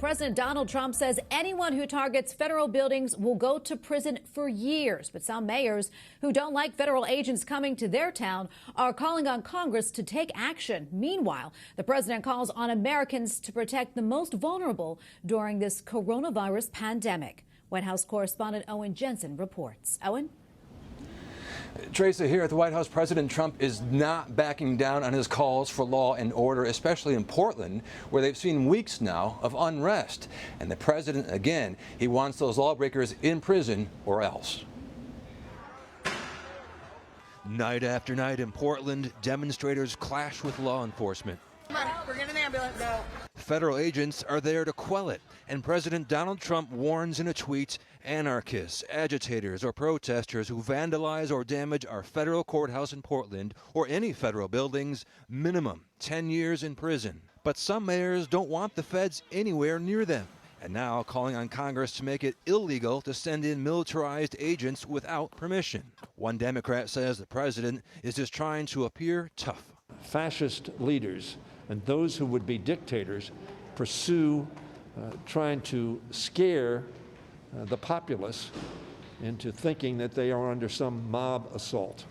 President Donald Trump says anyone who targets federal buildings will go to prison for years. But some mayors who don't like federal agents coming to their town are calling on Congress to take action. Meanwhile, the president calls on Americans to protect the most vulnerable during this coronavirus pandemic. White House correspondent Owen Jensen reports. Owen? Tracy, here at the White House, President Trump is not backing down on his calls for law and order, especially in Portland, where they've seen weeks now of unrest. And the president, again, he wants those lawbreakers in prison or else. Night after night in Portland, demonstrators clash with law enforcement. Come on, we're getting an ambulance now. Federal agents are there to quell it, and President Donald Trump warns in a tweet, anarchists, agitators, or protesters who vandalize or damage our federal courthouse in Portland or any federal buildings, minimum 10 years in prison. But some mayors don't want the feds anywhere near them, and now calling on Congress to make it illegal to send in militarized agents without permission. One Democrat says the president is just trying to appear tough. Fascist leaders and those who would be dictators pursue trying to scare the populace into thinking that they are under some mob assault.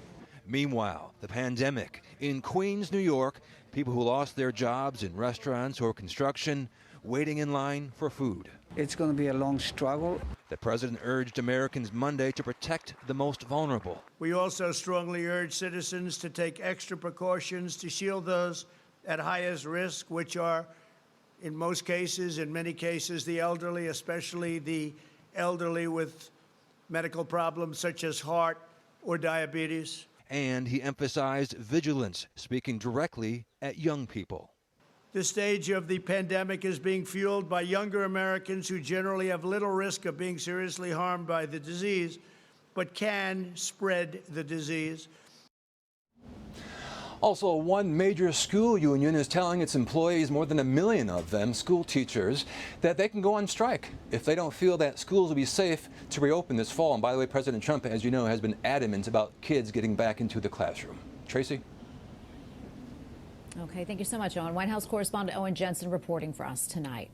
Meanwhile, the pandemic. In Queens, New York, people who lost their jobs in restaurants or construction waiting in line for food. It's going to be a long struggle. The president urged Americans Monday to protect the most vulnerable. We also strongly urge citizens to take extra precautions to shield those at highest risk, which are, in most cases, in many cases, the elderly, especially the elderly with medical problems such as heart or diabetes. And he emphasized vigilance, speaking directly at young people. This stage of the pandemic is being fueled by younger Americans who generally have little risk of being seriously harmed by the disease, but can spread the disease. Also, one major school union is telling its employees, more than 1 million of them, school teachers, that they can go on strike if they don't feel that schools will be safe to reopen this fall. And by the way, President Trump, as you know, has been adamant about kids getting back into the classroom. Tracy? Okay, thank you so much, Owen. White House correspondent Owen Jensen reporting for us tonight.